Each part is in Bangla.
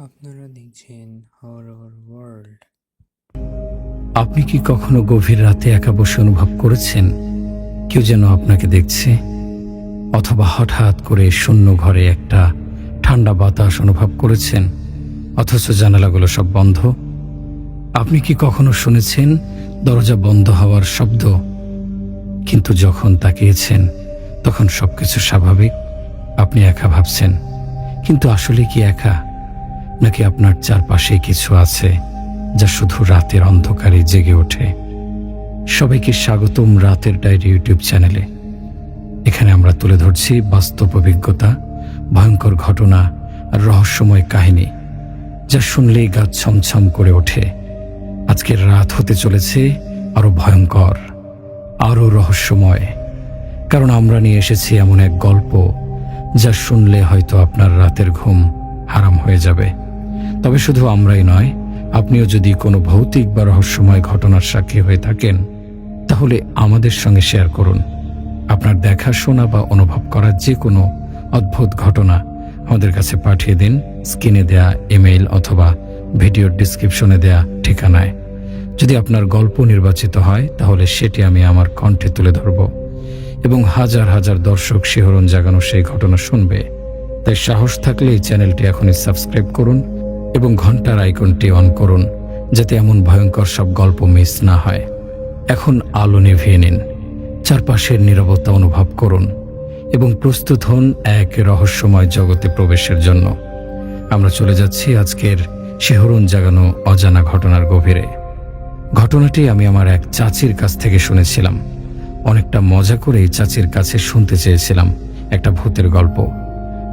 আপনারা দেখছেন হরর ওয়ার্ল্ড। আপনি কি কখনো গভীর রাতে একা বসে অনুভব করেছেন কেউ যেন আপনাকে দেখছে, অথবা হঠাৎ করে শূন্য ঘরে একটা ঠান্ডা বাতাস অনুভব করেছেন অথচ জানালাগুলো সব বন্ধ? আপনি কি কখনো শুনেছেন দরজা বন্ধ হওয়ার শব্দ, কিন্তু যখন তাকিয়েছেন তখন সবকিছু স্বাভাবিক? আপনি একা ভাবছেন, কিন্তু আসলে কি একা, নাকি আপনার চারপাশে কিছু আছে যা শুধু রাতের অন্ধকারে জেগে ওঠে? সবাইকে স্বাগতম রাতের ডায়েরি ইউটিউব চ্যানেলে। এখানে আমরা তুলে ধরছি বাস্তব অভিজ্ঞতা, ভয়ঙ্কর ঘটনা আর রহস্যময় কাহিনী, যা শুনলেই গা ছমছম করে ওঠে। আজকের রাত হতে চলেছে আরো ভয়ঙ্কর, আরো রহস্যময়, কারণ আমরা নিয়ে এসেছি এমন এক গল্প যা শুনলে হয়তো আপনার রাতের ঘুম হারাম হয়ে যাবে। তবে শুধু আমরাই নয়, আপনিও যদি কোনো ভৌতিক বা রহস্যময় ঘটনার সাক্ষী হয়ে থাকেন, তাহলে আমাদের সঙ্গে শেয়ার করুন। আপনার দেখা, শোনা বা অনুভব করা যে কোনো অদ্ভুত ঘটনা আমাদের কাছে পাঠিয়ে দিন স্ক্রিনে দেয়া ইমেইল অথবা ভিডিওর ডিসক্রিপশনে দেয়া ঠিকানায়। যদি আপনার গল্প নির্বাচিত হয়, তাহলে সেটি আমি আমার কণ্ঠে তুলে ধরব এবং হাজার হাজার দর্শক শিহরণ জাগানো সেই ঘটনা শুনবে। তাই সাহস থাকলে এই চ্যানেলটি এখনই সাবস্ক্রাইব করুন এবং ঘন্টার আইকনটি অন করুন, যাতে এমন ভয়ঙ্কর সব গল্প মিস না হয়। এখন আলো নিভিয়ে নিন, চারপাশের নীরবতা অনুভব করুন এবং প্রস্তুত হন এক রহস্যময় জগতে প্রবেশের জন্য। আমরা চলে যাচ্ছি আজকের শিহরণ জাগানো অজানা ঘটনার গভীরে। ঘটনাটি আমি আমার এক চাচির কাছ থেকে শুনেছিলাম। অনেকটা মজা করেই চাচির কাছে শুনতে চেয়েছিলাম একটা ভূতের গল্প।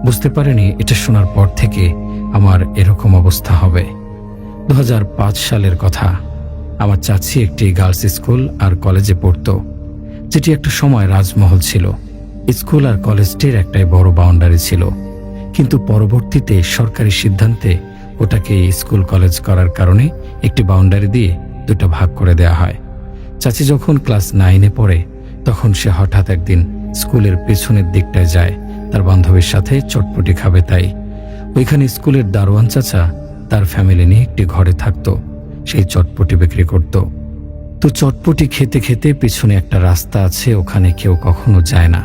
বুঝতে পারিনি এটা শোনার পর থেকে আমার এরকম অবস্থা হবে। 2005 সালের কথা। আমার চাচি একটি গার্লস স্কুল আর কলেজে পড়তো, যেটি একটা সময় রাজমহল ছিল। স্কুল আর কলেজটির একটাই বড় বাউন্ডারি ছিল, কিন্তু পরবর্তীতে সরকারি সিদ্ধান্তে ওটাকে স্কুল কলেজ করার কারণে একটি বাউন্ডারি দিয়ে দুটো ভাগ করে দেয়া হয়। চাচি যখন ক্লাস 9-এ পড়ে, তখন সে হঠাৎ একদিন স্কুলের পেছনের দিকটায় যায় তার বান্ধবীর সাথে চটপটি খাবে। তাই ওইখানে স্কুলের দারোয়ান চাচা তার ফ্যামিলি নিয়ে একটি ঘরে থাকতো, সেই চটপটি বিক্রি করত। তো চটপটি খেতে খেতে পিছনে একটা রাস্তা আছে, ওখানে কেউ কখনো যায় না।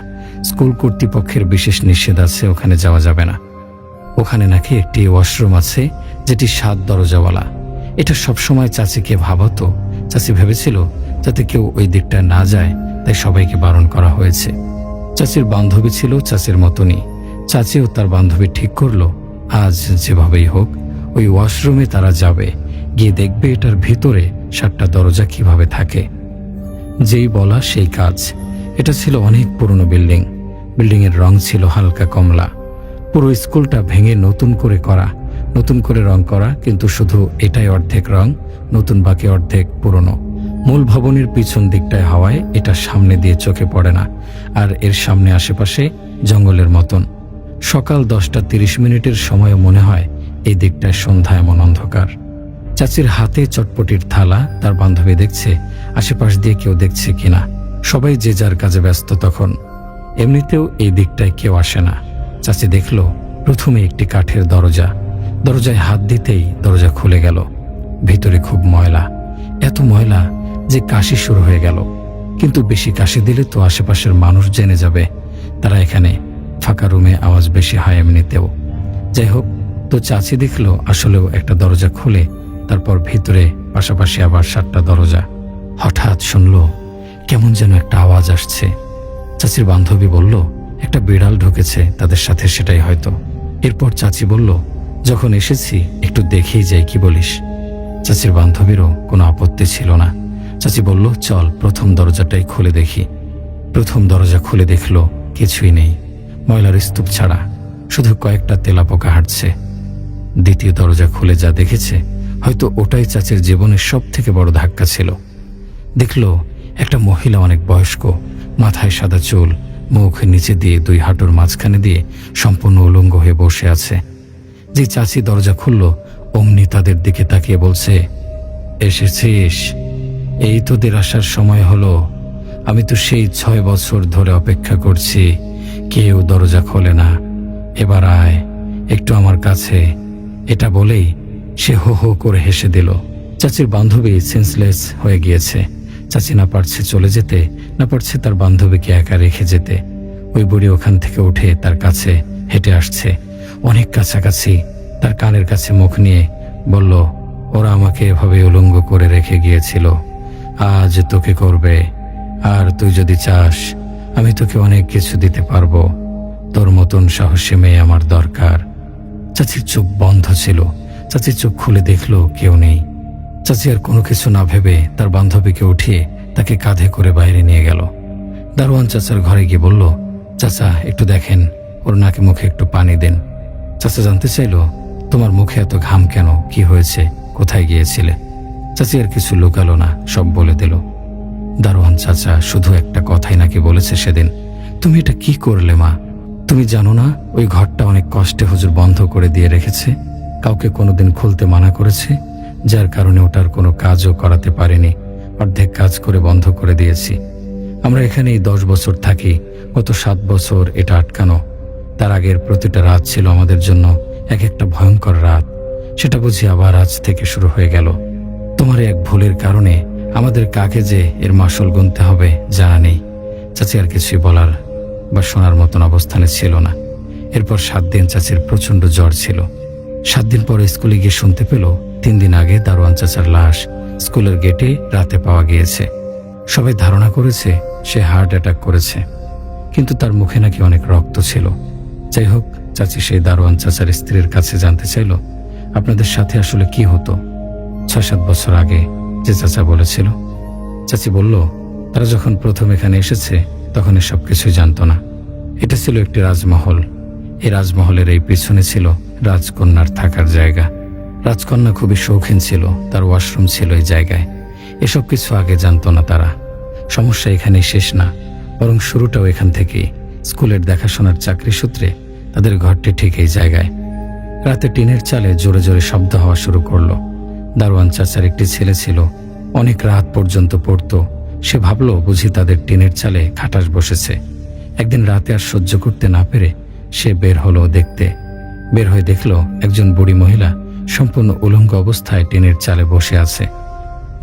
স্কুল কর্তৃপক্ষের বিশেষ নিষেধ আছে, ওখানে যাওয়া যাবে না। ওখানে নাকি একটি ওয়াশরুম আছে, যেটি 7 দরজাওয়ালা। এটা সবসময় চাচিকে ভাবাতো। চাচি ভেবেছিল যাতে কেউ ওই দিকটা না যায়, তাই সবাইকে বারণ করা হয়েছে। চাচির বান্ধবী ছিল চাচির মতনই। চাচিও তার বান্ধবী ঠিক করলো আজ যেভাবেই হোক ওই ওয়াশরুমে তারা যাবে, গিয়ে দেখবে এটার ভিতরে 7টা দরজা কিভাবে থাকে। যেই বলা সেই কাজ। এটা ছিল অনেক পুরনো বিল্ডিং। বিল্ডিংয়ের রং ছিল হালকা কমলা। পুরো স্কুলটা ভেঙে নতুন করে রং করা, কিন্তু শুধু এটাই অর্ধেক রং নতুন, বাকি অর্ধেক পুরনো। মূল ভবনের পিছন দিকটায় হওয়ায় এটা সামনে দিয়ে চোখে পড়ে না, আর এর সামনে আশেপাশে জঙ্গলের মতন। সকাল 10:30 সময়ও মনে হয় এই দিকটায় সন্ধ্যা এমন অন্ধকার। চাচির হাতে চটপটির থালা, তার বান্ধবী দেখছে আশেপাশ দিয়ে কেউ দেখছে কিনা। সবাই যে যার কাজে ব্যস্ত তখন। এমনিতেও এই দিকটায় কেউ আসে না। চাচি দেখল প্রথমে একটি কাঠের দরজায় হাত দিতেই দরজা খুলে গেল। ভিতরে খুব ময়লা, এত ময়লা যে কাশি শুরু হয়ে গেল। কিন্তু বেশি কাশি দিলে তো আশেপাশের মানুষ জেনে যাবে, তারা এখানে ফাঁকা রুমে আওয়াজ বেশি হয় এমনিতেও। যাই হোক, তো চাচি দেখলো আসলেও একটা দরজা খুলে, তারপর ভিতরে পাশাপাশি আবার 7টা দরজা। হঠাৎ শুনলো কেমন যেন একটা আওয়াজ আসছে। চাচির বান্ধবী বলল একটা বিড়াল ঢুকেছে তাদের সাথে, সেটাই হয়তো। এরপর চাচি বলল যখন এসেছি একটু দেখেই যাই, কি বলিস? চাচির বান্ধবীরও কোনো আপত্তি ছিল না। চাচি বলল চল প্রথম দরজাটাই খুলে দেখি। প্রথম দরজা খুলে দেখলো কিছুই নেই, ময়লার স্তূপ ছাড়া, শুধু কয়েকটা তেলাপোকা হাঁটছে। দ্বিতীয় দরজা খুলে যা দেখেছে, হয়তো ওটাই চাচির জীবনের সব থেকে বড় ধাক্কা ছিল। দেখলো একটা মহিলা, অনেক বয়স্ক, মাথায় সাদা চুল, মুখ নিচে দিয়ে 2 হাঁটুর মাঝখানে দিয়ে সম্পূর্ণ উলঙ্গ হয়ে বসে আছে। যে চাচি দরজা খুলল, অমনি তাদের দিকে তাকিয়ে বলছে, এসেছিস? এই তোদের আসার সময় হলো। আমি তো সেই 6 বছর ধরে অপেক্ষা করছি, কেউ দরজা খোলে না। এবার আয় একটু আমার কাছে, এটা বলেই সে হো হো করে হেসে দিল। চাচির বান্ধবী সেন্সলেস হয়ে গিয়েছে। চাচি না পারছে চলে যেতে, না পারছে তার বান্ধবীকে একা রেখে যেতে। ওই বুড়ি ওখান থেকে উঠে তার কাছে হেঁটে আসছে, অনেক কাছাকাছি, তার কানের কাছে মুখ নিয়ে বলল, ওরা আমাকে এভাবে উলঙ্গ করে রেখে গিয়েছিল, আজ তোকে করবে। আর তুই যদি চাস আমি তোকে অনেক কিছু দিতে পারবো। তোর মতন সাহসী মেয়ে আমার দরকার। চাচির চোখ বন্ধ ছিল। চাচি চোখ খুলে দেখলো কেউ নেই। চাচি আর কোনো কিছু না ভেবে তার বান্ধবীকে উঠিয়ে তাকে কাঁধে করে বাইরে নিয়ে গেল। দারোয়ান চাচার ঘরে গিয়ে বলল, চাচা একটু দেখেন, ওর নাকে মুখে একটু পানি দেন। চাচা জানতে চাইল, তোমার মুখে এত ঘাম কেন, কি হয়েছে, কোথায় গিয়েছিলে? চাচি আর কিছু লুকালো না, সব বলে দিল। দারোয়ান চাচা শুধু একটা কথাই নাকি বলেছে সেদিন, তুমি এটা কি করলে মা? তুমি জানো না ওই ঘরটা অনেক কষ্টে হুজুর বন্ধ করে দিয়ে রেখেছে, কাউকে কোনোদিন খুলতে মানা করেছে, যার কারণে ওটার কোনো কাজও করাতে পারেনি, অর্ধেক কাজ করে বন্ধ করে দিয়েছি। আমরা এখানেই 10 বছর থাকি, গত 7 বছর এটা আটকানো। তার আগের প্রতিটা রাত ছিল আমাদের জন্য এক একটা ভয়ঙ্কর রাত। সেটা বুঝি আবার আজ থেকে শুরু হয়ে গেল। তোমার এক ভুলের কারণে আমাদের কাকে যে এর মাসুল গুনতে হবে জানা নেই। চাচি আর কিছুই বলার বা শোনার মতন অবস্থানে ছিল না। এরপর 7 দিন চাচির প্রচন্ড জ্বর ছিল। 7 দিন পরে স্কুলে গিয়ে শুনতে পেল 3 দিন আগে দারোয়ান চাচার লাশ স্কুলের গেটে রাতে পাওয়া গিয়েছে। সবাই ধারণা করেছে সে হার্ট অ্যাটাক করেছে, কিন্তু তার মুখে নাকি অনেক রক্ত ছিল। যাই হোক, চাচি সেই দারোয়ান চাচার স্ত্রীর কাছে জানতে চাইল, আপনাদের সাথে আসলে কি হতো 6-7 বছর আগে যে চাচা বলেছিল? চাচি বলল, তারা যখন প্রথম এখানে এসেছে তখন এসব কিছুই জানতো না। এটা ছিল একটি রাজমহল। এই রাজমহলের এই পিছনে ছিল রাজকন্যার থাকার জায়গা। রাজকন্যা খুবই শৌখিন ছিল, তার ওয়াশরুম ছিল এই জায়গায়। এসব কিছু আগে জানতো না তারা। সমস্যা এখানেই শেষ না, বরং শুরুটাও এখান থেকেই। স্কুলের দেখাশোনার চাকরি সূত্রে তাদের ঘরটি ঠিক এই জায়গায়। রাতে টিনের চালে জোরে জোরে শব্দ হওয়া শুরু করলো। দারোয়ান চাচার একটি ছেলে ছিল, অনেক রাত পর্যন্ত পড়তো। সে ভাবলো বুঝি তাদের টিনের চালে খাটাস বসেছে। একদিন রাতে আর সহ্য করতে না পেরে সে বের হলো দেখতে। বের হয়ে দেখলো একজন বুড়ি মহিলা সম্পূর্ণ উলঙ্গ অবস্থায় টিনের চালে বসে আছে।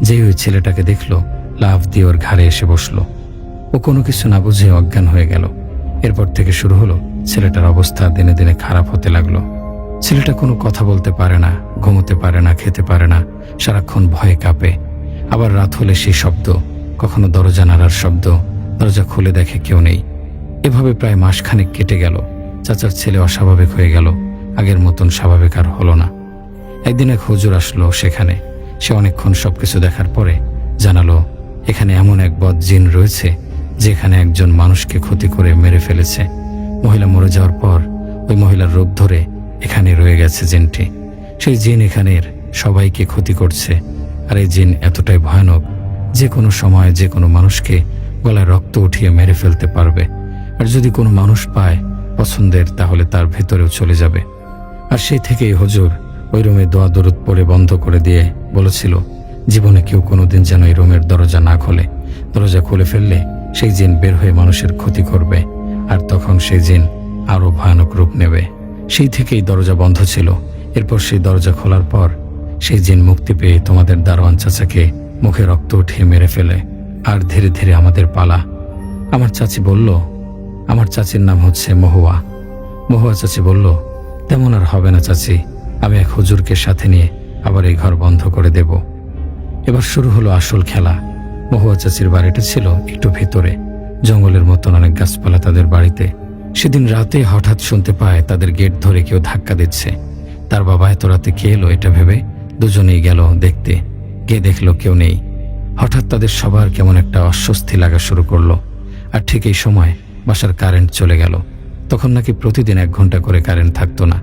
যেই ওই ছেলেটাকে দেখলো, লাফ দিয়ে ওর ঘাড়ে এসে বসলো। ও কোনো কিছু না বুঝে অজ্ঞান হয়ে গেল। এরপর থেকে শুরু হলো ছেলেটার অবস্থা দিনে দিনে খারাপ হতে লাগলো। ছেলেটা কোনো কথা বলতে পারে না, ঘুমোতে পারে না, খেতে পারে না, সারাক্ষণ ভয়ে কাঁপে। আবার রাত হলে সেই শব্দ, কখনো দরজা নাড়ার শব্দ, দরজা খুলে দেখে কেউ নেই। এভাবে প্রায় মাসখানেক কেটে গেল। চাচার ছেলে অস্বাভাবিক হয়ে গেল, আগের মতন স্বাভাবিক আর হলো না। একদিন এক হুজুর আসলো সেখানে। সে অনেকক্ষণ সবকিছু দেখার পরে জানালো, এখানে এমন এক বদ জিন রয়েছে যেখানে একজন মানুষকে ক্ষতি করে মেরে ফেলেছে। মহিলা মরে যাওয়ার পর ওই মহিলার রূপ ধরে এখানে রয়ে গেছে জিনটি। সেই জিন এখানের সবাইকে ক্ষতি করছে। আর এই জিন এতটাই ভয়ানক, যে কোনো সময় যে কোনো মানুষকে গলায় রক্ত উঠিয়ে মেরে ফেলতে পারবে। আর যদি কোনো মানুষ পায় পছন্দের, তাহলে তার ভেতরেও চলে যাবে। আর সেই থেকেই হুজুর ওই রুমে দোয়া দরুদ পড়ে বন্ধ করে দিয়ে বলেছিল, জীবনে কেউ কোনোদিন যেন এই রুমের দরজা না খোলে। দরজা খুলে ফেললে সেই জিন বের হয়ে মানুষের ক্ষতি করবে, আর তখন সেই জিন আরো ভয়ানক রূপ নেবে। সেই থেকেই দরজা বন্ধ ছিল। এরপর সেই দরজা খোলার পর সেই জিন মুক্তি পেয়ে তোমাদের দারোয়ান চাচাকে মুখে রক্ত উঠিয়ে মেরে ফেলে। আর ধীরে ধীরে আমাদের পালা। আমার চাচি বলল, আমার চাচির নাম হচ্ছে মহুয়া। মহুয়া চাচি বলল, তেমন আর হবে না চাচি, আমি এক হুজুরকে সাথে নিয়ে আবার এই ঘর বন্ধ করে দেব। এবার শুরু হলো আসল খেলা। মহুয়া চাচির বাড়িটা ছিল একটু ভিতরে, জঙ্গলের মতন অনেক গাছপালা তাদের বাড়িতে। সেদিন রাতে হঠাৎ শুনতে পায় তাদের গেট ধরে কেউ ধাক্কা দিচ্ছে। তার বাবা এত রাতে কে এলো এটা ভেবে দুজনেই গেল দেখতে। গিয়ে দেখলো কেউ নেই। হঠাৎ তাদের সবার কেমন একটা অস্বস্তি লাগা শুরু করলো। আর ঠিক এই সময় বাসার কারেন্ট চলে গেল। তখন নাকি প্রতিদিন 1 ঘন্টা করে কারেন্ট থাকতো না।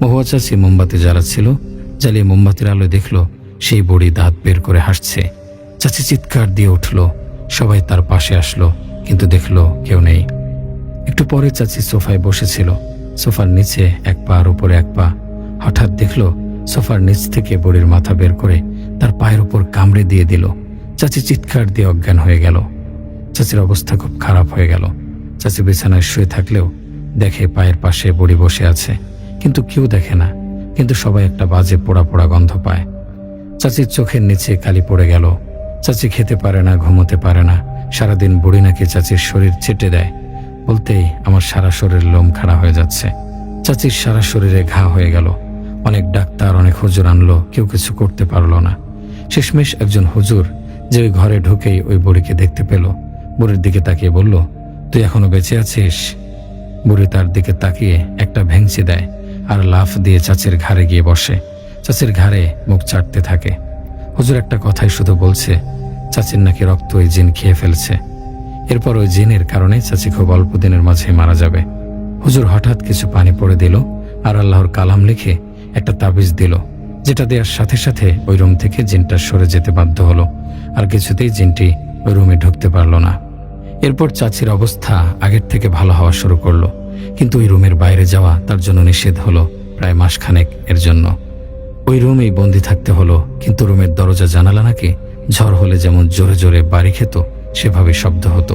মহুয়া চাচি মোমবাতি জ্বালাচ্ছিল। জ্বালিয়ে মোমবাতির আলোয় দেখলো সেই বুড়ি দাঁত বের করে হাসছে। চাচি চিৎকার দিয়ে উঠল। সবাই তার পাশে আসলো, কিন্তু দেখলো কেউ নেই। একটু পরে চাচি সোফায় বসেছিল। সোফার নিচে এক পা আর উপরে এক পা। হঠাৎ দেখলো সোফার নিচ থেকে বুড়ির মাথা বের করে তার পায়ের উপর কামড়ে দিয়ে দিল। চাচি চিৎকার দিয়ে অজ্ঞান হয়ে গেল। চাচির অবস্থা খুব খারাপ হয়ে গেল। চাচি বিছানায় শুয়ে থাকলেও দেখে পায়ের পাশে বুড়ি বসে আছে, কিন্তু কেউ দেখে না। কিন্তু সবাই একটা বাজে পোড়া পোড়া গন্ধ পায়। চাচির চোখের নিচে কালি পড়ে গেল। চাচি খেতে পারে না, ঘুমোতে পারে না। সারাদিন বুড়ি নাকি চাচির শরীর চেটে দেয়। বলতেই আমার সারা শরীর লোম খাড়া হয়ে যাচ্ছে। চাচির সারা শরীরে ঘা হয়ে গেল। অনেক ডাক্তার, অনেক হুজুর আনলো, কেউ কিছু করতে পারলো না। শেষমেশ একজন হুজুর যে ওই ঘরে ঢুকেই ওই বুড়িকে দেখতে পেল, বুড়ির দিকে তাকিয়ে বলল, তুই এখনো বেঁচে আছিস? বুড়ি তার দিকে তাকিয়ে একটা ভেঙচি দেয় আর লাফ দিয়ে চাচির ঘাড়ে গিয়ে বসে। চাচির ঘাড়ে মুখ চাটতে থাকে। হুজুর একটা কথাই শুধু বলছে, চাচির নাকি রক্ত ওই জিন খেয়ে ফেলছে। এরপর ওই জিনের কারণে চাচি খুব অল্প দিনের মাঝে মারা যাবে। হুজুর হঠাৎ কিছু পানি পড়ে দিল আর আল্লাহর কালাম লিখে একটা তাবিজ দিল, যেটা দেওয়ার সাথে সাথে ওই রুম থেকে জিনটা সরে যেতে বাধ্য হলো। আর কিছুতেই জিনটি ওই রুমে ঢুকতে পারল না। এরপর চাচির অবস্থা আগের থেকে ভালো হওয়া শুরু করলো, কিন্তু ওই রুমের বাইরে যাওয়া তার জন্য নিষেধ হলো প্রায় মাসখানেক এর জন্য। ওই রুমেই বন্দি থাকতে হলো, কিন্তু রুমের দরজা জানালা নাকি ঝড় হলে যেমন জোরে জোরে বাড়ি খেত সেভাবে শব্দ হতো।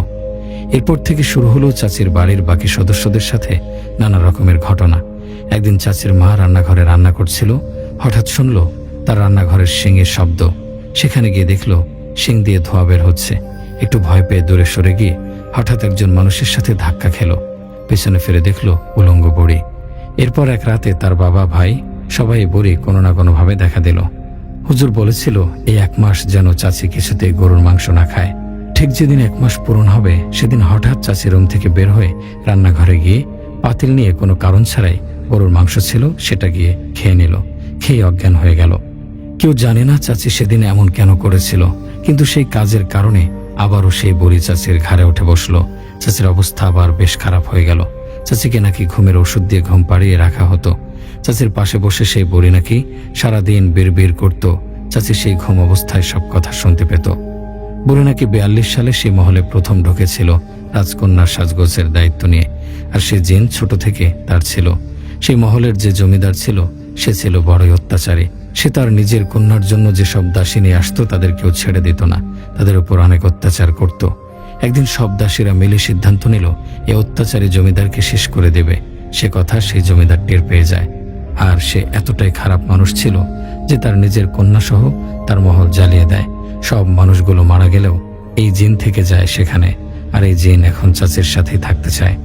এরপর থেকে শুরু হলো চাচির বাড়ির বাকি সদস্যদের সাথে নানা রকমের ঘটনা। একদিন চাচির মা রান্নাঘরে রান্না করছিল, হঠাৎ শুনল তার রান্নাঘরের শিঙের শব্দ। সেখানে গিয়ে দেখলো শিং দিয়ে ধোঁয়া বের হচ্ছে। একটু ভয় পেয়ে দূরে সরে গিয়ে হঠাৎ একজন মানুষের সাথে ধাক্কা খেলো। পেছনে ফিরে দেখলো উলঙ্গ বুড়ি। এরপর এক রাতে তার বাবা, ভাই সবাই বুড়ি কোনো না কোনোভাবে দেখা দিল। হুজুর বলেছিল এই 1 মাস যেন চাচি কিছুতেই গরুর মাংস না খায়। ঠিক যেদিন 1 মাস পূরণ হবে সেদিন হঠাৎ চাচি রুম থেকে বের হয়ে রান্নাঘরে গিয়ে পাতিল নিয়ে কোনো কারণ ছাড়াই গরুর মাংস ছিল সেটা গিয়ে খেয়ে নিল। খেয়ে অজ্ঞান হয়ে গেল। কেউ জানে না চাচি সেদিন এমন কেন করেছিল, কিন্তু সেই কাজের কারণে আবারও সেই বুড়ি চাচির ঘাড়ে উঠে বসলো। চাচির অবস্থা আবার বেশ খারাপ হয়ে গেল। চাচিকে নাকি ঘুমের ওষুধ দিয়ে ঘুম পাড়িয়ে রাখা হতো। চাচির পাশে বসে সেই বুড়ি নাকি সারাদিন বিড়বিড় করত। চাচি সেই ঘুম অবস্থায় সব কথা শুনতে পেত। বুড়ি নাকি 42 সালে সেই মহলে প্রথম ঢুকেছিল রাজকন্যার সাজগোজের দায়িত্ব নিয়ে। আর সে জিন ছোট থেকে তার ছিল। সেই মহলের যে জমিদার ছিল সে ছিল বড়ই অত্যাচারী। সে তার নিজের কন্যার জন্য যেসব দাসী নিয়ে আসতো তাদের কেউ ছেড়ে দিত না, তাদের উপর অনেক অত্যাচার করত। একদিন সব দাসীরা মিলে সিদ্ধান্ত নিল এই অত্যাচারী জমিদারকে শেষ করে দেবে। সে কথা সেই জমিদার টের পেয়ে যায়। আর সে এতটাই খারাপ মানুষ ছিল যে তার নিজের কন্যা সহ তার মহল জ্বালিয়ে দেয়। সব মানুষগুলো মারা গেলেও এই জিন থেকে যায় সেখানে। আর এই জিন এখন চাচির সাথেই থাকতে চায়।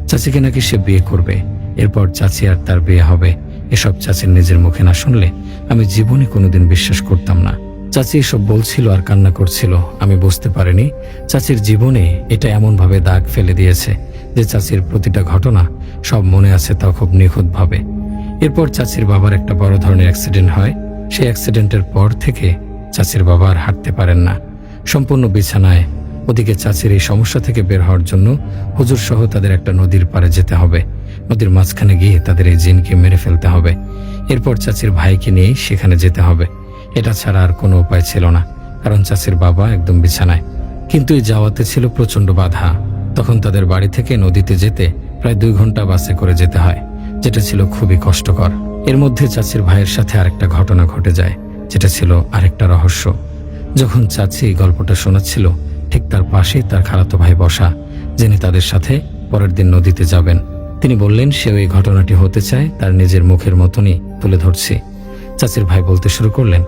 চাচিকে নাকি সে বিয়ে করবে, এরপর চাচি আর তার বিয়ে হবে। এসব চাচির নিজের মুখে না শুনলে আমি জীবনে কোনোদিন বিশ্বাস করতাম না। চাচি এসব বলছিল আর কান্না করছিল। আমি বুঝতে পারিনি চাচির জীবনে এটা এমনভাবে দাগ ফেলে দিয়েছে যে চাচির প্রতিটা ঘটনা সব মনে আছে, তাও খুব নিখুঁতভাবে। এরপর চাচির বাবার একটা বড় ধরনের অ্যাক্সিডেন্ট হয়। সেই অ্যাক্সিডেন্টের পর থেকে চাচির বাবা আর হাঁটতে পারেন না, সম্পূর্ণ বিছানায়। ওদিকে চাচির এই সমস্যা থেকে বের হওয়ার জন্য হুজুর সহ তাদের একটা নদীর পাড়ে যেতে হবে। নদীর মাঝখানে গিয়ে তাদের এই জিনকে মেরে ফেলতে হবে। এরপর চাচির ভাইকে নিয়েই সেখানে যেতে হবে। এটা ছাড়া আর কোনো উপায় ছিল না, কারণ চাচির বাবা একদম বিছানায়। কিন্তু এই যাওয়াতে ছিল প্রচন্ড বাধা। তখন তাদের বাড়ি থেকে নদীতে যেতে প্রায় 2 ঘন্টা বাসে করে যেতে হয়, যেটা ছিল খুবই কষ্টকর। এর মধ্যে চাচির ভাইয়ের সাথে আরেকটা ঘটনা ঘটে যায়, যেটা ছিল আরেকটা রহস্য। যখন চাচি গল্পটা শোনাচ্ছিল ঠিক তার পাশেই তার খালাতো ভাই বসা, যিনি তাদের সাথে পরের দিন নদীতে যাবেন। তিনি বললেন সে ওই ঘটনাটি হতে চায় তার নিজের মুখের মতনই তুলে ধরছি। চাচির ভাই বলতে শুরু করলেন,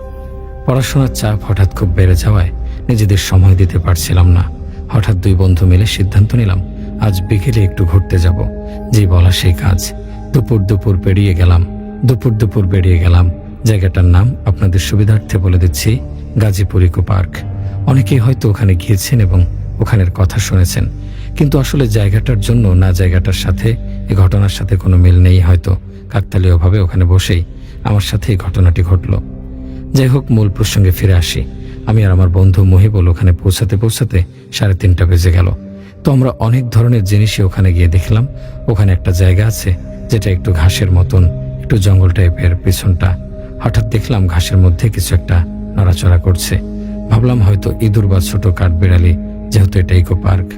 পড়াশোনার চাপ হঠাৎ খুব বেড়ে যাওয়ায় নিজেদের সময় দিতে পারছিলাম না। হঠাৎ 2 বন্ধু মিলে সিদ্ধান্ত নিলাম আজ বিকেলে একটু ঘুরতে যাব। যেই বলা সেই কাজ। দুপুর বেরিয়ে গেলাম। জায়গাটার নাম আপনাদের সুবিধার্থে বলে দিচ্ছি, গাজীপুর ইকো পার্ক। অনেকেই হয়তো ওখানে গিয়েছেন এবং ওখানের কথা শুনেছেন, কিন্তু আসলে জায়গাটার জন্য না জায়গাটার সাথে এই ঘটনার সাথে কোনো মিল নেই। হয়তো কাকতালীয়ভাবে ওখানে বসেই আমার সাথে এই ঘটনাটি ঘটল। যাই হোক, মূল প্রসঙ্গে ফিরে আসি। আমি আর আমার বন্ধু মহিবুল ওখানে পৌঁছাতে 3:30 বেজে গেল। তো আমরা অনেক ধরনের জিনিসই ওখানে গিয়ে দেখলাম। ওখানে একটা জায়গা আছে যেটা একটু ঘাসের মতন, একটু জঙ্গল টাইপের পিছনটা। হঠাৎ দেখলাম ঘাসের মধ্যে কিছু একটা নড়াচড়া করছে। ভাবলাম হয়তো ইঁদুর বা ছোট কাঠবিড়ালি, যেহেতু এটা ইকো পার্ক।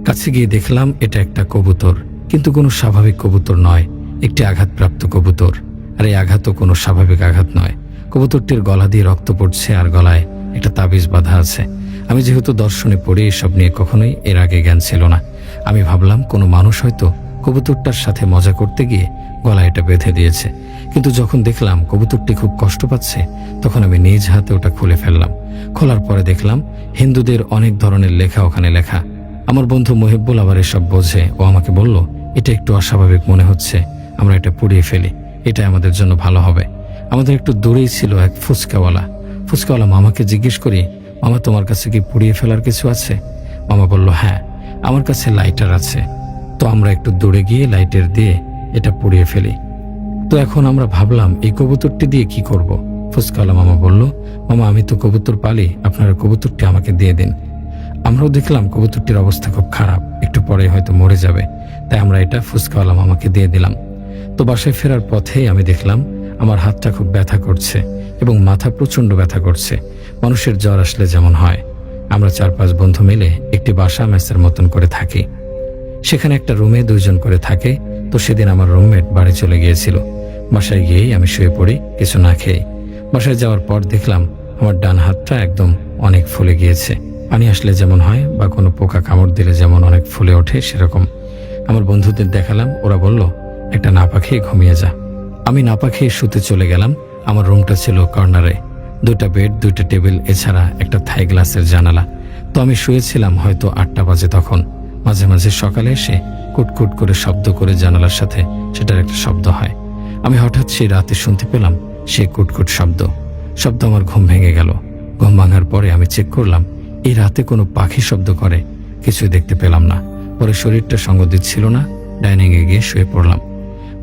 কাছে গিয়ে দেখলাম এটা একটা কবুতর, কিন্তু কোনো স্বাভাবিক কবুতর নয়, একটি আঘাতপ্রাপ্ত কবুতর। আর এই আঘাতও কোনো স্বাভাবিক আঘাত নয়। কবুতরটির গলা দিয়ে রক্ত পড়ছে আর গলায় একটা তাবিজ বাঁধা আছে। আমি যেহেতু দর্শনে পড়ি, এসব নিয়ে কখনোই এর আগে জ্ঞান ছিল না। আমি ভাবলাম কোনো মানুষ হয়তো কবুতরটার সাথে মজা করতে গিয়ে গলায় এটা বেঁধে দিয়েছে। কিন্তু যখন দেখলাম কবুতরটি খুব কষ্ট পাচ্ছে, তখন আমি নিজ হাতে ওটা খুলে ফেললাম। খোলার পরে দেখলাম হিন্দুদের অনেক ধরনের লেখা ওখানে লেখা। আমার বন্ধু মহিবুল আবার এসব বোঝে, ও আমাকে বলল, এটা একটু অস্বাভাবিক মনে হচ্ছে, আমরা এটা পুড়িয়ে ফেলি, এটা আমাদের জন্য ভালো হবে। আমাদের একটু দূরেই ছিল এক ফুচকাওয়ালা মামাকে জিজ্ঞেস করি, মামা তোমার কাছে কি পুড়িয়ে ফেলার কিছু আছে? মামা বলল, হ্যাঁ আমার কাছে লাইটার আছে। তো আমরা একটু দূরে গিয়ে লাইটার দিয়ে এটা পুড়িয়ে ফেলি। তো এখন আমরা ভাবলাম এই কবুতরটি দিয়ে কি করব। ফুচকাওয়ালা মামা বলল, মামা আমি তো কবুতর পালি, আপনারা কবুতরটি আমাকে দিয়ে দিন। আমরাও দেখলাম কবুতরটির অবস্থা খুব খারাপ, একটু পরে হয়তো মরে যাবে, তাই আমরা এটা ফুচকাওয়ালা মামাকে দিয়ে দিলাম। তো বাসায় ফেরার পথেই আমি দেখলাম আমার হাতটা খুব ব্যথা করছে এবং মাথা প্রচণ্ড ব্যথা করছে, মানুষের জ্বর আসলে যেমন হয়। আমরা 4-5 বন্ধু মিলে একটি বাসা মেসের মতন করে থাকি। সেখানে একটা রুমে 2 জন করে থাকে। তো সেদিন আমার রুমমেট বাড়ি চলে গিয়েছিল। বাসায় গিয়েই আমি শুয়ে পড়ি কিছু না খেয়ে। বাসায় যাওয়ার পর দেখলাম আমার ডান হাতটা একদম অনেক ফুলে গিয়েছে, পানি আসলে যেমন হয় বা কোনো পোকা কামড় দিলে যেমন অনেক ফুলে ওঠে সেরকম। আমার বন্ধুদের দেখালাম, ওরা বলল, একটা নাপা খেয়ে ঘুমিয়ে যা। আমি নাপা খেয়ে শুতে চলে গেলাম। আমার রুমটা ছিল কর্নারে, 2টা বেড, 2টা টেবিল, এছাড়া একটা থাই গ্লাসের জানালা। তো আমি শুয়েছিলাম হয়তো 8টা বাজে তখন। মাঝে মাঝে সকালে এসে কুটকুট করে শব্দ করে জানালার সাথে সেটার একটা শব্দ হয়। আমি হঠাৎ সেই রাতে শুনতে পেলাম সেই কুটকুট শব্দ আমার ঘুম ভেঙে গেল। ঘুম ভাঙার পরে আমি চেক করলাম এই রাতে কোনো পাখি শব্দ করে, কিছুই দেখতে পেলাম না। পরে শরীরটা সঙ্গ দিচ্ছিল না, ডাইনিংয়ে গিয়ে শুয়ে পড়লাম।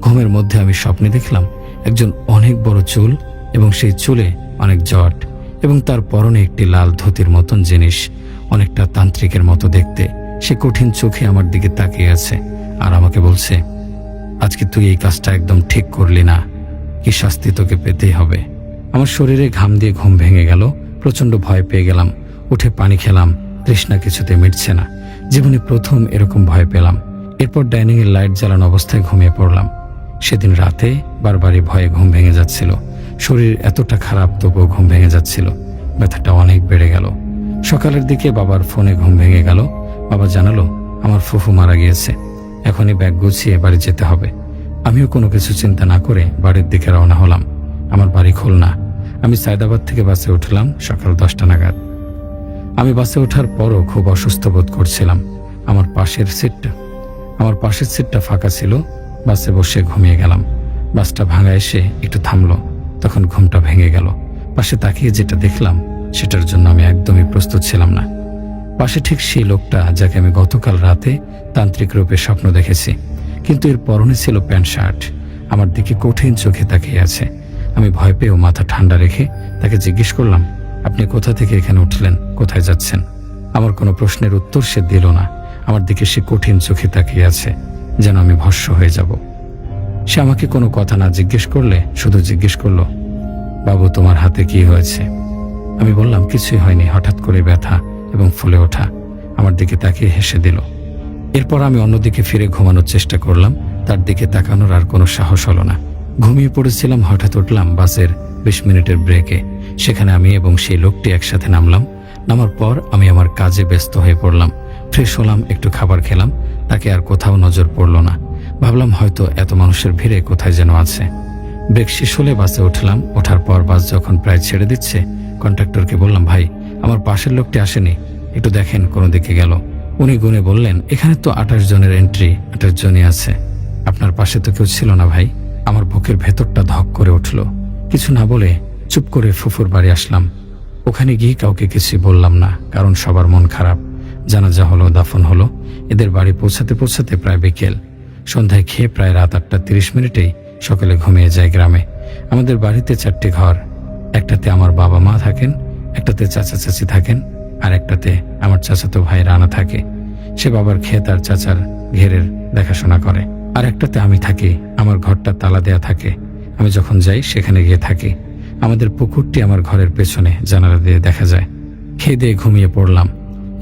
ঘুমের মধ্যে আমি স্বপ্নে দেখলাম একজন অনেক বড় চুল এবং সেই চুলে অনেক জট এবং তার পরনে একটি লাল ধুতির মতন জিনিস, অনেকটা তান্ত্রিকের মতো দেখতে। সে কঠিন চোখে আমার দিকে তাকিয়ে আছে আর আমাকে বলছে, আজকে তুই এই কাজটা একদম ঠিক করলি না, কি শাস্তি তোকে পেতেই হবে। আমার শরীরে ঘাম দিয়ে ঘুম ভেঙে গেল, প্রচন্ড ভয় পেয়ে গেলাম। উঠে পানি খেলাম, তৃষ্ণা কিছুতে মিটছে না। জীবনে প্রথম এরকম ভয় পেলাম। এরপর ডাইনিং এর লাইট জ্বালানো অবস্থায় ঘুমিয়ে পড়লাম। সেদিন রাতে বারবারই ভয়ে ঘুম ভেঙে যাচ্ছিল। শরীর এতটা খারাপ, তবুও ঘুম ভেঙে যাচ্ছিল। ব্যথাটা অনেক বেড়ে গেল। সকালের দিকে বাবার ফোনে ঘুম ভেঙে গেল। বাবা জানালো আমার ফুফু মারা গিয়েছে, এখনই ব্যাগ গুছিয়ে বাড়ি যেতে হবে। আমিও কোনো কিছু চিন্তা না করে বাড়ির দিকে রওনা হলাম। আমার বাড়ি খুলনা। আমি সায়দাবাদ থেকে বাসে উঠলাম সকাল 10টা নাগাদ। আমি বাসে ওঠার পরও খুব অসুস্থ বোধ করছিলাম। আমার পাশের সিটটা ফাঁকা ছিল। বাসে বসে ঘুমিয়ে গেলাম। বাসটা ভাঙা এসে একটু থামলো, তখন ঘুমটা ভেঙে গেল। পাশে তাকিয়ে যেটা দেখলাম সেটার জন্য আমি একদমই প্রস্তুত ছিলাম না। পাশে ঠিক সেই লোকটা যাকে আমি গতকাল রাতে তান্ত্রিক রূপে স্বপ্ন দেখেছি, কিন্তু এর পরনে ছিল প্যান্ট শার্ট। আমার দিকে কঠিন চোখে তাকিয়ে আছে। আমি ভয় পেয়েও মাথা ঠান্ডা রেখে তাকে জিজ্ঞেস করলাম, আপনি কোথা থেকে এখানে উঠলেন, কোথায় যাচ্ছেন? আমার কোনো প্রশ্নের উত্তর সে দিল না। আমার দিকে সে কঠিন চোখে তাকিয়ে আছে, যেন আমি ভস্ম হয়ে যাব। সে আমাকে কোনো কথা না জিজ্ঞেস করলে শুধু জিজ্ঞেস করলো, বাবু তোমার হাতে কি হয়েছে? আমি বললাম, কিছুই হয়নি, হঠাৎ করে ব্যথা এবং ফুলে ওঠা। আমার দিকে তাকিয়ে হেসে দিল। এরপর আমি অন্যদিকে ফিরে ঘুমানোর চেষ্টা করলাম। তার দিকে তাকানোর আর কোনো সাহস হলো না। ঘুমিয়ে পড়েছিলাম। হঠাৎ উঠলাম বাসের 20 মিনিটের ব্রেকে। সেখানে আমি এবং সেই লোকটি একসাথে নামলাম। নামার পর আমি আমার কাজে ব্যস্ত হয়ে পড়লাম। ফ্রেশ হলাম, একটু খাবার খেলাম। তাকে আর কোথাও নজর পড়ল না। ভাবলাম হয়তো এত মানুষের ভিড়ে কোথায় যেন আছে। ব্রেক শেষ হলে বাসে উঠলাম। ওঠার পর বাস যখন প্রায় ছেড়ে দিচ্ছে, কন্ডাক্টরকে বললাম, ভাই আমার পাশের লোকটি আসেনি, একটু দেখেন কোন দিকে গেল। উনি গুনে বললেন, এখানে তো 28 জনের এন্ট্রি, 28 জনই আছে, আপনার পাশে তো কেউ ছিল না ভাই। আমার বুকের ভেতরটা ধক করে উঠল। কিছু না বলে চুপ করে ফুফুর বাড়ি আসলাম। ওখানে গিয়ে কাউকে কিছু বললাম না, কারণ সবার মন খারাপ। জানাজা হলো, দাফন হলো। এদের বাড়ি পৌঁছাতে পৌঁছাতে প্রায় বিকেল। সন্ধ্যায় খেয়ে প্রায় রাত 8টা 30 মিনিটেই সকালে ঘুমিয়ে যায় গ্রামে। আমাদের বাড়িতে 4টি ঘর। একটাতে আমার বাবা মা থাকেন, একটাতে চাচা চাচি থাকেন, আর একটাতে আমার চাচাতো ভাই রানা থাকে। সে বাবার ক্ষেত আর চাচার ঘেরের দেখাশোনা করে। আর একটাতে আমি থাকি। আমার ঘরটা তালা দেয়া থাকে। আমি যখন যাই সেখানে গিয়ে থাকি। আমাদের পুকুরটি আমার ঘরের পেছনে, জানালা দিয়ে দেখা যায়। খেয়ে দিয়ে ঘুমিয়ে পড়লাম।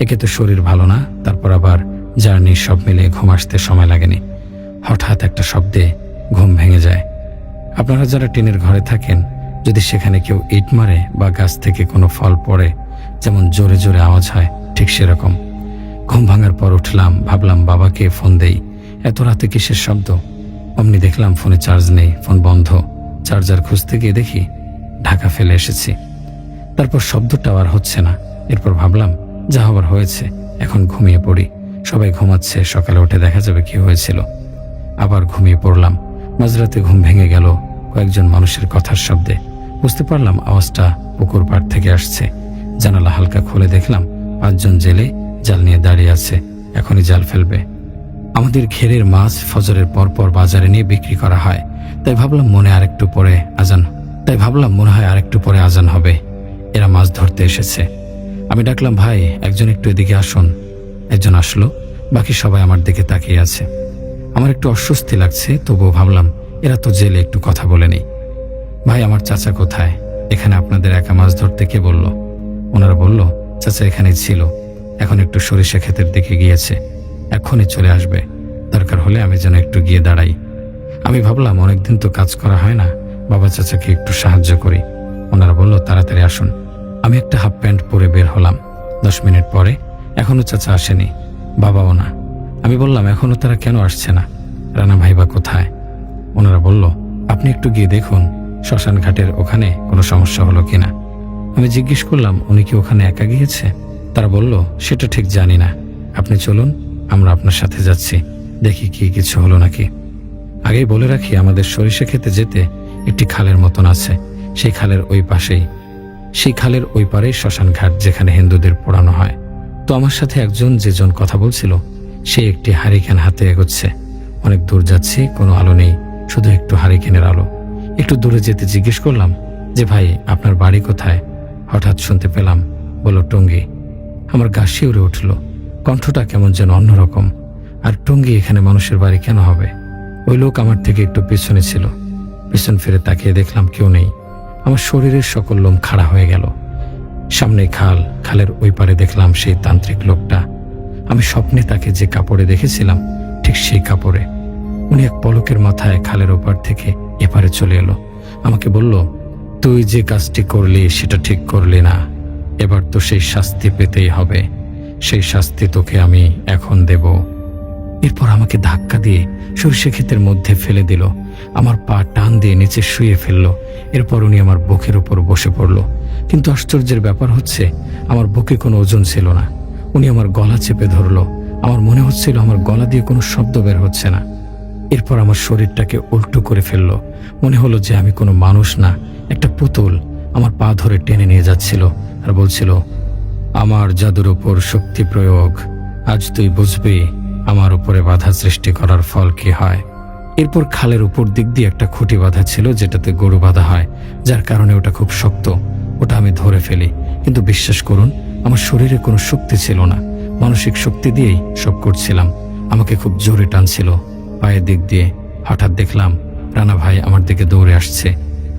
একে তো শরীর ভালো না, তারপর আবার জার্নি, সব মিলে ঘুম আসতে সময় লাগেনি। হঠাৎ একটা শব্দে ঘুম ভেঙে যায়। আপনারা যারা টিনের ঘরে থাকেন, যদি সেখানে কেউ ইট মারে বা গাছ থেকে কোনো ফল পড়ে, যেমন জোরে জোরে আওয়াজ হয়, ঠিক সেরকম। ঘুম ভাঙার পর উঠলাম, ভাবলাম বাবাকে ফোন দেই। এত রাতে কিসের শব্দ? অমনি দেখলাম ফোনে চার্জ নেই, ফোন বন্ধ। চার্জার খুঁজতে গিয়ে দেখি ঢাকা ফেলে এসেছি। তারপর শব্দটা আর হচ্ছে না। এরপর ভাবলাম যা হবার হয়েছে, এখন ঘুমিয়ে পড়ি। সবাই ঘুমাচ্ছে, সকালে উঠে দেখা যাবে কি হয়েছিল। আবার ঘুমিয়ে পড়লাম। মাঝরাতে ঘুম ভেঙে গেল কয়েকজন মানুষের কথার শব্দে। বুঝতে পারলাম আওয়াজটা পুকুর পাড় থেকে আসছে। জানালা হালকা খুলে দেখলাম 5 জন জেলে জাল নিয়ে দাঁড়িয়ে আছে, এখনই জাল ফেলবে। আমাদের ঘেরের মাছ ফজরের পরপর বাজারে নিয়ে বিক্রি করা হয়, তাই ভাবলাম মনে হয় আরেকটু পরে আজান হবে। এরা মাছ ধরতে এসেছে। আমি ডাকলাম, ভাই একজন একটু এদিকে আসুন। একজন আসলো, বাকি সবাই আমার দিকে তাকিয়ে আছে। আমার একটু অস্বস্তি লাগছে, তবুও ভাবলাম এরা তো জেলে, একটু কথা বলে নেই। ভাই আমার চাচা কোথায়? এখানে আপনাদের একা মাছ ধরতে কে বলল? ওনারা বলল চাচা এখানেই ছিল, এখন একটু সরিষা ক্ষেতের দিকে গিয়েছে, এখনই চলে আসবে। দরকার হলে আমি যেন একটু গিয়ে দাঁড়াই। আমি ভাবলাম অনেকদিন তো কাজ করা হয় না, বাবা চাচাকে একটু সাহায্য করি। ওনারা বলল তাড়াতাড়ি আসুন। আমি একটা হাফ প্যান্ট পরে বের হলাম। 10 মিনিট পরে এখনো চাচা আসেনি, বাবাও না। আমি বললাম এখনো তারা কেন আসছে না? রানা ভাইবা কোথায়? ওনারা বলল আপনি একটু গিয়ে দেখুন শ্মশান ঘাটের ওখানে কোনো সমস্যা হলো কিনা। আমি জিজ্ঞেস করলাম উনি কি ওখানে একা গিয়েছে? তারা বলল সেটা ঠিক জানি না, আপনি চলুন, আমরা আপনার সাথে যাচ্ছি, দেখি কি কিছু হলো নাকি। আগেই বলে রাখি আমাদের সরিষা খেতে যেতে একটি খালের মতন আছে। সেই খালের ওই পারেই শ্মশান ঘাট, যেখানে হিন্দুদের পোড়ানো হয়। তো আমার সাথে যেজন কথা বলছিল সে একটি হারিকেন হাতে এগোচ্ছে। অনেক দূর যাচ্ছি, কোনো আলো নেই, শুধু একটু হারিকেনের আলো। একটু দূরে যেতে জিজ্ঞেস করলাম যে ভাই আপনার বাড়ি কোথায়? হঠাৎ শুনতে পেলাম বলো টঙ্গী। আমার গা শিউরে উঠল, কণ্ঠটা কেমন যেন অন্যরকম। আর টঙ্গী এখানে মানুষের বাড়ি কেন হবে? ওই লোক আমার থেকে একটু পিছনে ছিল। পিছন ফিরে তাকিয়ে দেখলাম কেউ নেই। আমার শরীরের সকল লোম খাড়া হয়ে গেল। সামনে খালের ওই পারে দেখলাম সেই তান্ত্রিক লোকটা। আমি স্বপ্নে তাকে যে কাপড়ে দেখেছিলাম ঠিক সেই কাপড়ে। উনি এক পলকের মাথায় খালের ওপার থেকে এপারে চলে এলো। আমাকে বলল তুই যে কাজটি করলি সেটা ঠিক করলি না, এবার তো সেই শাস্তি পেতেই হবে। সেই শাস্তি তোকে আমি এখন দেব। এরপর আমাকে ধাক্কা দিয়ে সরিষা ক্ষেতের মধ্যে ফেলে দিল। আমার পা টান দিয়ে নিচে শুয়ে ফেললো। এরপর উনি আমার বুকের উপর বসে পড়ল। কিন্তু আশ্চর্যের ব্যাপার হচ্ছে আমার বুকে কোনো ওজন ছিল না। উনি আমার গলা চেপে ধরলো। আমার মনে হচ্ছিল আমার গলা দিয়ে কোনো শব্দ বের হচ্ছে না। এরপর আমার শরীরটাকে উল্টো করে ফেললো। মনে হলো যে আমি কোনো মানুষ না, একটা পুতুল। আমার পা ধরে টেনে নিয়ে যাচ্ছিল আর বলছিল আমার জাদুর উপর শক্তি প্রয়োগ, আজ তুই বুঝবি আমার উপরে বাধা সৃষ্টি করার ফল কি হয়। এরপর খালের উপর দিক দিয়ে একটা খুঁটি বাঁধা ছিল, যেটাতে গরু বাঁধা হয়, যার কারণে ওটা খুব শক্ত। ওটা আমি ধরে ফেলি, কিন্তু বিশ্বাস করুন আমার শরীরে কোনো শক্তি ছিল না, মানসিক শক্তি দিয়েই সব করছিলাম। আমাকে খুব জোরে টানছিল পায়ের দিক দিয়ে। হঠাৎ দেখলাম রানা ভাই আমার দিকে দৌড়ে আসছে।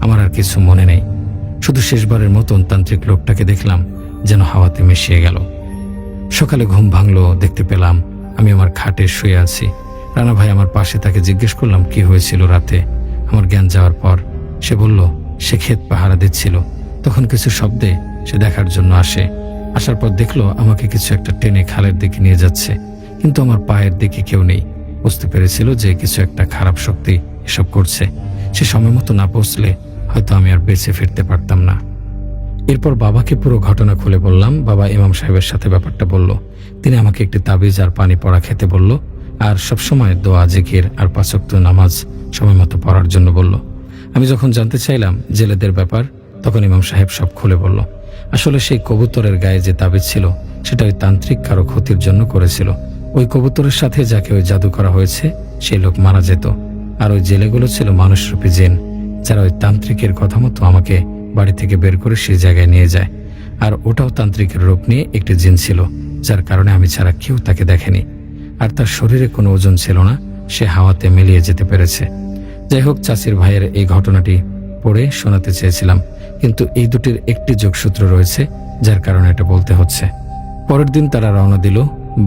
আমার আর কিছু মনে নেই, শুধু শেষবারের মতন তান্ত্রিক লোকটাকে দেখলাম যেন হাওয়াতে মিশিয়ে গেল। সকালে ঘুম ভাঙলো, দেখতে পেলাম আমি আমার খাটে শুয়ে আছি। রানা ভাই আমার পাশে, তাকে জিজ্ঞেস করলাম কি হয়েছিল রাতে। আমার জ্ঞান যাওয়ার পর সে বলল সে ক্ষেত পাহারা দিচ্ছিল, তখন কিছু শব্দে সে দেখার জন্য আসার পর দেখলো আমাকে কিছু একটা টেনে খালের দিকে নিয়ে যাচ্ছে, কিন্তু আমার পায়ের দিকে কেউ নেই। বুঝতে পেরেছিল যে কিছু একটা খারাপ শক্তি এসব করছে। সে সময় মতো না পৌঁছলে হয়তো আমি আর বেঁচে ফিরতে পারতাম না। এরপর বাবাকে পুরো ঘটনা খুলে বললাম। বাবা ইমাম সাহেবের সাথে ব্যাপারটা বলল। তিনি আমাকে একটি তাবিজ আর পানি পড়া খেতে বলল, আর সবসময় দোয়া, জিকির আর 5 ওয়াক্ত নামাজ সময় মতো পড়ার জন্য বলল। আমি যখন জানতে চাইলাম জেলেদের ব্যাপার, তখন ইমাম সাহেব সব খুলে বলল। আসলে সেই কবুতরের গায়ে যে তাবিজ ছিল সেটা ওই তান্ত্রিক কারো ক্ষতির জন্য করেছিল। ওই কবুতরের সাথে যাকে ওই জাদু করা হয়েছে সেই লোক মারা যেত, আর ওই জেলেগুলো ছিল মানুষরূপী জিন, যারা ওই তান্ত্রিকের কথা মতো আমাকে বাড়ি থেকে বের করে সেই জায়গায় নিয়ে যায়। আর ওটাও তান্ত্রিকের রূপ নিয়ে একটি জিন ছিল, যার কারণে আমি ছাড়া কেউ তাকে দেখেনি। আর তার শরীরে কোনো ওজন ছিল না, সে হাওয়াতে মিলিয়ে যেতে পেরেছে। যাই হোক, চাচির ভাইয়ের এই ঘটনাটি পড়ে শোনাতে চেয়েছিলাম, কিন্তু এই দুটির একটি যোগসূত্র রয়েছে যার কারণে এটা বলতে হচ্ছে। পরের দিন তারা রওনা দিল।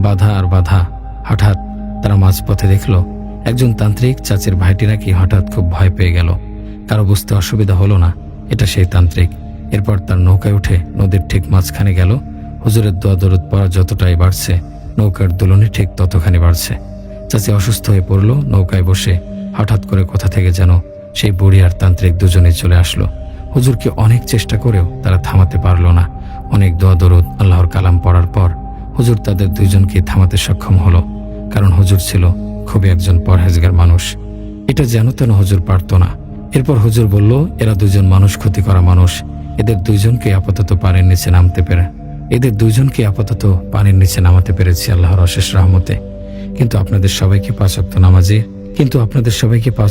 বাধা আর বাধা। হঠাৎ তারা মাঝপথে দেখল একজন তান্ত্রিক চাচির ভাইটি নাকি হঠাৎ খুব ভয় পেয়ে গেল। কারো বুঝতে অসুবিধা হলো না এটা সেই তান্ত্রিক। এরপর তার নৌকায় উঠে নদীর ঠিক মাঝখানে গেল। হুজুরের দোয়া দরুদ পড়া যতটাই বাড়ছে, নৌকার দোলনই ঠিক ততখানি বাড়ছে। চাচি অসুস্থ হয়ে পড়ল। নৌকায় বসে হঠাৎ করে কোথা থেকে যেন সেই বুড়ি আর তান্ত্রিক দুজনেই চলে আসলো। হুজুরকে অনেক চেষ্টা করেও তারা থামাতে পারল না। অনেক দোয়া দরুদ আল্লাহর কালাম পড়ার পর হুজুর তাদের দুইজনকে থামাতে সক্ষম হলো, কারণ হুজুর ছিল খুবই একজন পরহেজগার মানুষ। এটা যেন তেন হুজুর পারত না। এরপর হুজুর বলল, এরা দুজন মানুষ ক্ষতি করা মানুষ, এদের দুইজনকে আপাতত পানির নিচে নামাতে পেরেছি আল্লাহর অশেষ রহমতে। কিন্তু আপনাদের সবাইকে 5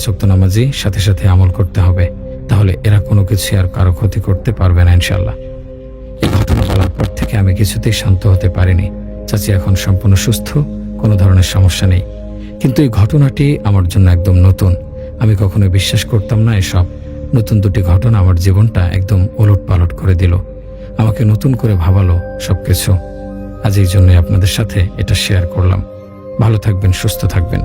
ওয়াক্ত নামাজি সাথে সাথে আমল করতে হবে, তাহলে এরা কোনো কিছু আর কারো ক্ষতি করতে পারবে না ইনশাল্লাহ। এই ঘটনা বলার পর থেকে আমি কিছুতেই শান্ত হতে পারিনি। চাচি এখন সম্পূর্ণ সুস্থ, কোনো ধরনের সমস্যা নেই। কিন্তু এই ঘটনাটি আমার জন্য একদম নতুন। আমি কখনো বিশ্বাস করতাম না এসব। নতুন দুটি ঘটনা আমার জীবনটা একদম ওলটপালট করে দিল, আমাকে নতুন করে ভাবালো সবকিছু। আজ এই জন্যই আপনাদের সাথে এটা শেয়ার করলাম। ভালো থাকবেন, সুস্থ থাকবেন।